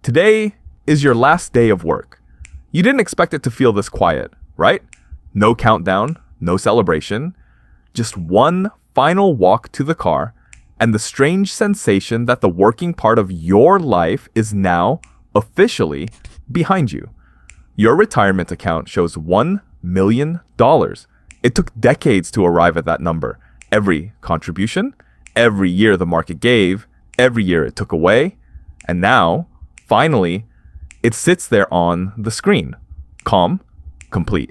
Today is your last day of work. You didn't expect it to feel this quiet, right? No countdown, no celebration, just one final walk to the car and the strange sensation that the working part of your life is now officially behind you. Your retirement account shows $1 million. It took decades to arrive at that number. Every contribution, every year the market gave, every year it took away, and now, finally, it sits there on the screen. Calm, complete.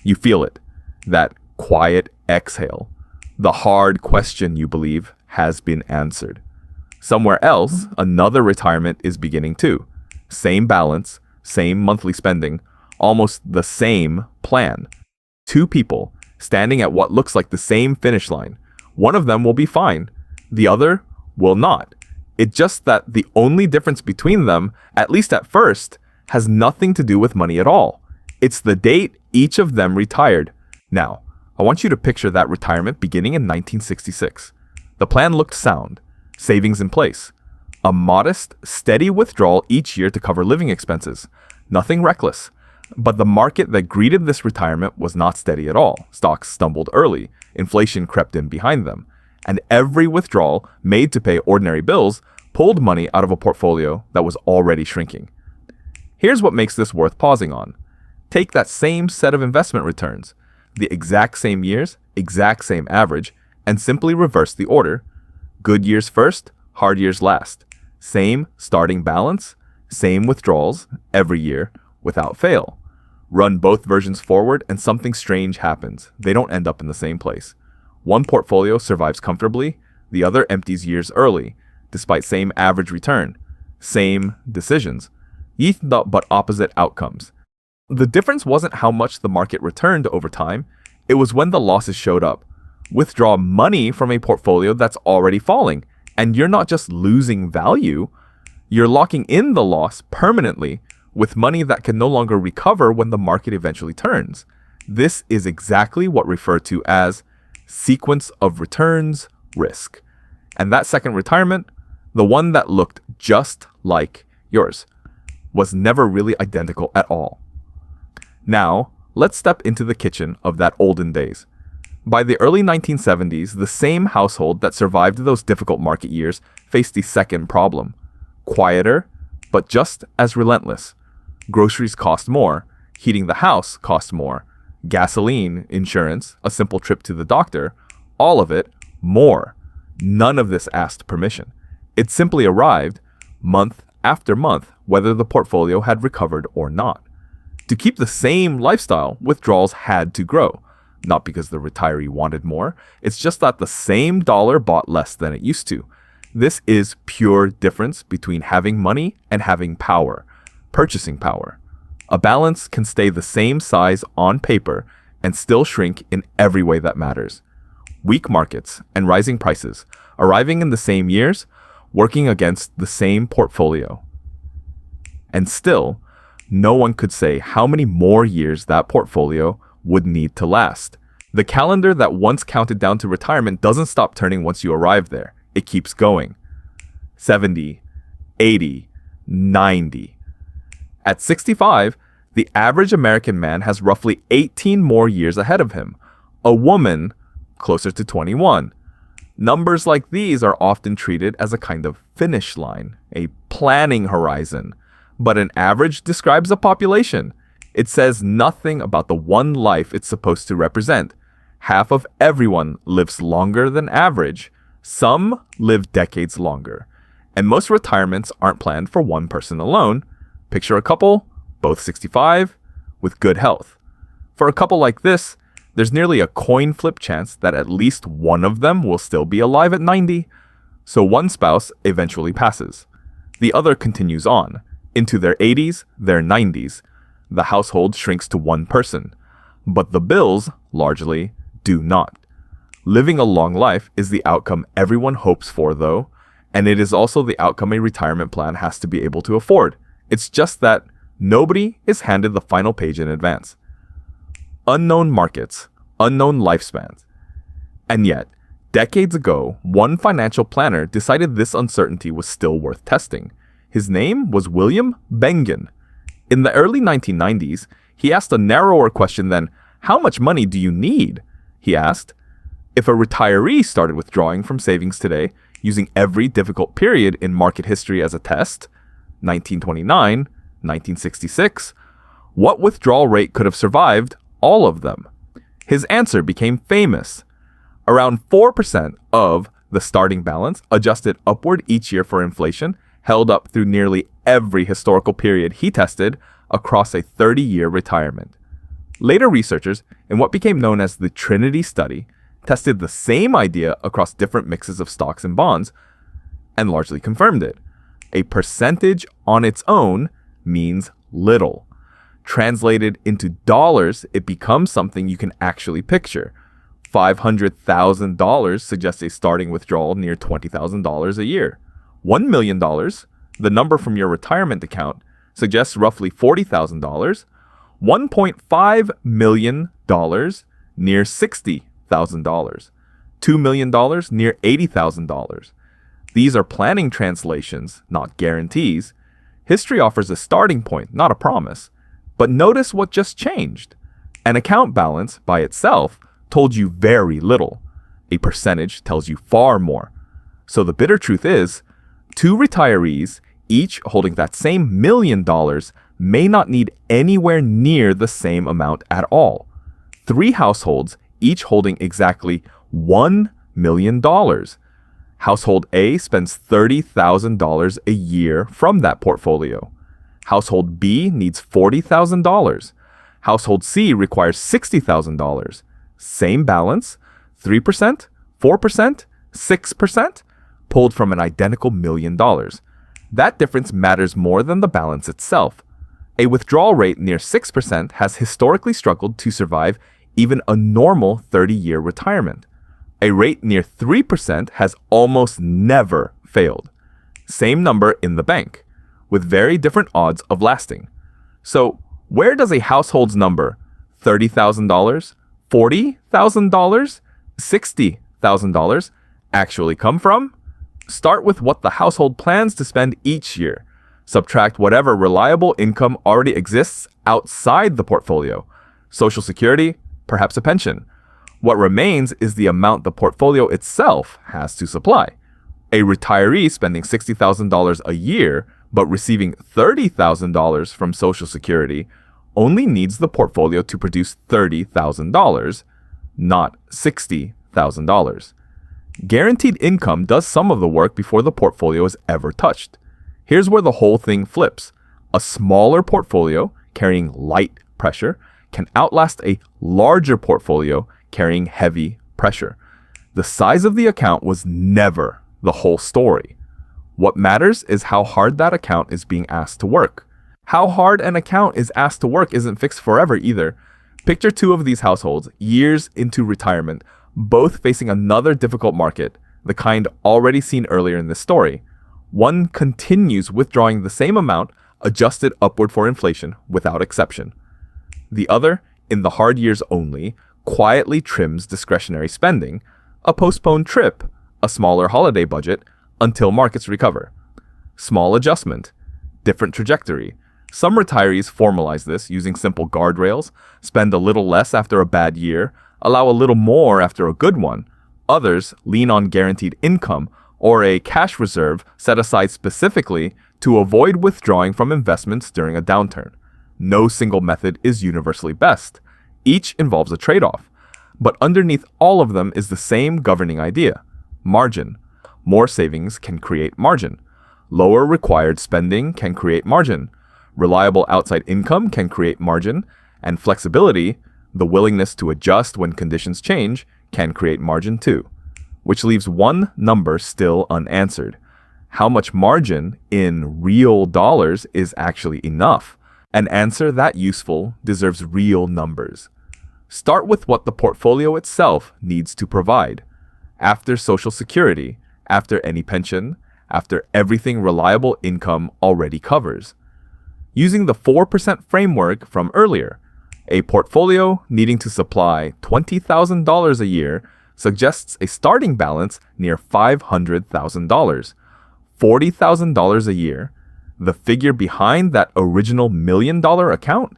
You feel it. That quiet exhale. The hard question you believe has been answered. Somewhere else, another retirement is beginning too. Same balance, same monthly spending, almost the same plan. Two people standing at what looks like the same finish line. One of them will be fine. The other will not. It's just that the only difference between them, at least at first, has nothing to do with money at all. It's the date each of them retired. Now, I want you to picture that retirement beginning in 1966. The plan looked sound, savings in place, a modest, steady withdrawal each year to cover living expenses. Nothing reckless. But the market that greeted this retirement was not steady at all. Stocks stumbled early, inflation crept in behind them, and every withdrawal made to pay ordinary bills pulled money out of a portfolio that was already shrinking. Here's what makes this worth pausing on. Take that same set of investment returns, the exact same years, exact same average, and simply reverse the order. Good years first, hard years last. Same starting balance, same withdrawals every year without fail. Run both versions forward and something strange happens. They don't end up in the same place. One portfolio survives comfortably, the other empties years early, despite same average return, same decisions, but opposite outcomes. The difference wasn't how much the market returned over time, it was when the losses showed up. Withdraw money from a portfolio that's already falling, and you're not just losing value, you're locking in the loss permanently with money that can no longer recover when the market eventually turns. This is exactly what referred to as sequence of returns risk. And that second retirement, the one that looked just like yours, was never really identical at all. Now, let's step into the kitchen of that olden days. By the early 1970s, the same household that survived those difficult market years faced a second problem. Quieter, but just as relentless. Groceries cost more, heating the house cost more, gasoline, insurance, a simple trip to the doctor, all of it more. None of this asked permission. It simply arrived month after month, whether the portfolio had recovered or not. To keep the same lifestyle, withdrawals had to grow. Not because the retiree wanted more, it's just that the same dollar bought less than it used to. This is pure difference between having money and having power, purchasing power. A balance can stay the same size on paper and still shrink in every way that matters. Weak markets and rising prices, arriving in the same years, working against the same portfolio. And still, no one could say how many more years that portfolio would need to last. The calendar that once counted down to retirement doesn't stop turning once you arrive there. It keeps going. 70, 80, 90. At 65, the average American man has roughly 18 more years ahead of him. A woman, closer to 21. Numbers like these are often treated as a kind of finish line, a planning horizon. But an average describes a population. It says nothing about the one life it's supposed to represent. Half of everyone lives longer than average. Some live decades longer. And most retirements aren't planned for one person alone. Picture a couple, both 65, with good health. For a couple like this, there's nearly a coin flip chance that at least one of them will still be alive at 90. So one spouse eventually passes. The other continues on. Into their 80s, their 90s. The household shrinks to one person. But the bills, largely, do not. Living a long life is the outcome everyone hopes for, though, and it is also the outcome a retirement plan has to be able to afford. It's just that nobody is handed the final page in advance. Unknown markets, unknown lifespans. And yet, decades ago, one financial planner decided this uncertainty was still worth testing. His name was William Bengen. In the early 1990s, he asked a narrower question than, "How much money do you need?" He asked, if a retiree started withdrawing from savings today using every difficult period in market history as a test, 1929, 1966, what withdrawal rate could have survived all of them? His answer became famous. Around 4% of the starting balance, adjusted upward each year for inflation, held up through nearly every historical period he tested across a 30-year retirement. Later researchers, in what became known as the Trinity study, tested the same idea across different mixes of stocks and bonds and largely confirmed it. A percentage on its own means little. Translated into dollars, it becomes something you can actually picture. $500,000 suggests a starting withdrawal near $20,000 a year. $1 million, the number from your retirement account, suggests roughly $40,000. $1.5 million, near $60,000. $2 million, near $80,000. These are planning translations, not guarantees. History offers a starting point, not a promise. But notice what just changed. An account balance, by itself, told you very little. A percentage tells you far more. So the bitter truth is, two retirees, each holding that same $1 million, may not need anywhere near the same amount at all. Three households, each holding exactly $1 million. Household A spends $30,000 a year from that portfolio. Household B needs $40,000. Household C requires $60,000. Same balance, 3%, 4%, 6%, pulled from an identical $1 million. That difference matters more than the balance itself. A withdrawal rate near 6% has historically struggled to survive even a normal 30-year retirement. A rate near 3% has almost never failed. Same number in the bank, with very different odds of lasting. So, where does a household's number, $30,000, $40,000, $60,000, actually come from? Start with what the household plans to spend each year. Subtract whatever reliable income already exists outside the portfolio. Social Security, perhaps a pension. What remains is the amount the portfolio itself has to supply. A retiree spending $60,000 a year but receiving $30,000 from Social Security only needs the portfolio to produce $30,000, not $60,000. Guaranteed income does some of the work before the portfolio is ever touched. Here's where the whole thing flips. A smaller portfolio carrying light pressure can outlast a larger portfolio carrying heavy pressure. The size of the account was never the whole story. What matters is how hard that account is being asked to work. How hard an account is asked to work isn't fixed forever either. Picture two of these households, years into retirement, both facing another difficult market, the kind already seen earlier in this story. One continues withdrawing the same amount, adjusted upward for inflation, without exception. The other, in the hard years only, quietly trims discretionary spending, a postponed trip, a smaller holiday budget, until markets recover. Small adjustment, different trajectory. Some retirees formalize this using simple guardrails, spend a little less after a bad year, allow a little more after a good one. Others lean on guaranteed income or a cash reserve set aside specifically to avoid withdrawing from investments during a downturn. No single method is universally best. Each involves a trade-off. But underneath all of them is the same governing idea: margin. More savings can create margin. Lower required spending can create margin. Reliable outside income can create margin. And flexibility, the willingness to adjust when conditions change, can create margin too. Which leaves one number still unanswered. How much margin in real dollars is actually enough? An answer that useful deserves real numbers. Start with what the portfolio itself needs to provide. After Social Security, after any pension, after everything reliable income already covers. Using the 4% framework from earlier, a portfolio needing to supply $20,000 a year suggests a starting balance near $500,000. $40,000 a year, The figure behind that original $1 million account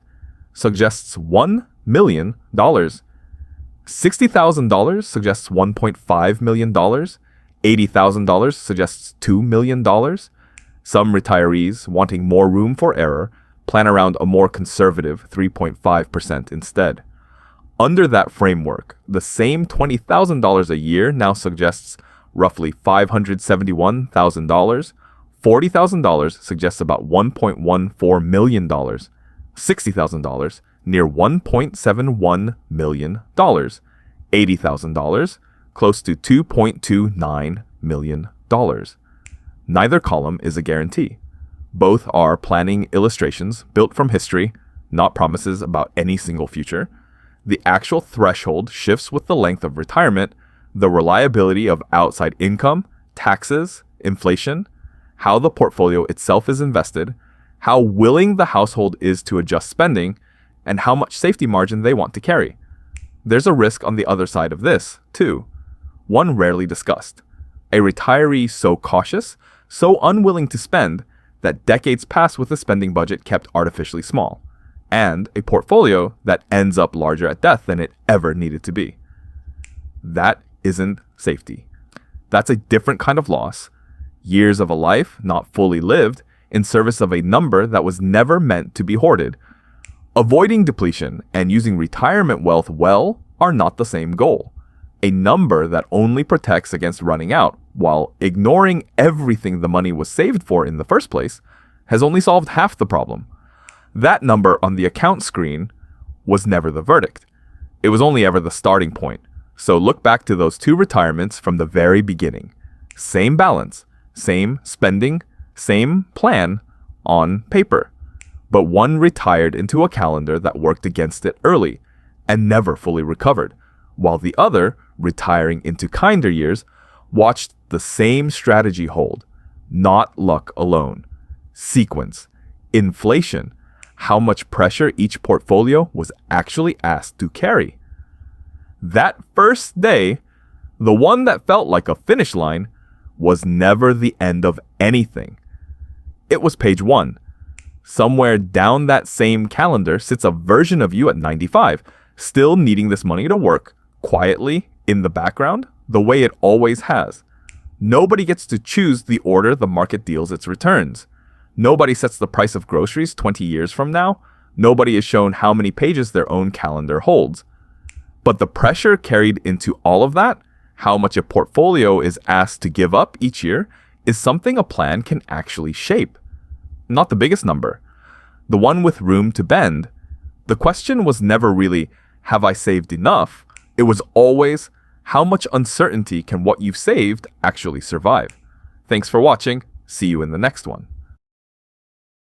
suggests $1 million. $60,000 suggests $1.5 million. $80,000 suggests $2 million. Some retirees, wanting more room for error, plan around a more conservative 3.5% instead. Under that framework, the same $20,000 a year now suggests roughly $571,000. $40,000 suggests about $1.14 million. $60,000, near $1.71 million. $80,000, close to $2.29 million. Neither column is a guarantee. Both are planning illustrations built from history, not promises about any single future. The actual threshold shifts with the length of retirement, the reliability of outside income, taxes, inflation, how the portfolio itself is invested, how willing the household is to adjust spending, and how much safety margin they want to carry. There's a risk on the other side of this, too. One rarely discussed. A retiree so cautious, so unwilling to spend, that decades pass with a spending budget kept artificially small, and a portfolio that ends up larger at death than it ever needed to be. That isn't safety. That's a different kind of loss. Years of a life not fully lived in service of a number that was never meant to be hoarded. Avoiding depletion and using retirement wealth well are not the same goal. A number that only protects against running out while ignoring everything the money was saved for in the first place has only solved half the problem. That number on the account screen was never the verdict. It was only ever the starting point. So look back to those two retirements from the very beginning. Same balance, same spending, same plan on paper. But one retired into a calendar that worked against it early and never fully recovered, while the other, retiring into kinder years, watched the same strategy hold. Not luck alone. Sequence. Inflation. How much pressure each portfolio was actually asked to carry. That first day, the one that felt like a finish line, was never the end of anything. It was page 1. Somewhere down that same calendar sits a version of you at 95, still needing this money to work, quietly, in the background, the way it always has. Nobody gets to choose the order the market deals its returns. Nobody sets the price of groceries 20 years from now. Nobody is shown how many pages their own calendar holds. But the pressure carried into all of that, how much a portfolio is asked to give up each year, is something a plan can actually shape. Not the biggest number. The one with room to bend. The question was never really, have I saved enough? It was always, how much uncertainty can what you've saved actually survive? Thanks for watching. See you in the next one.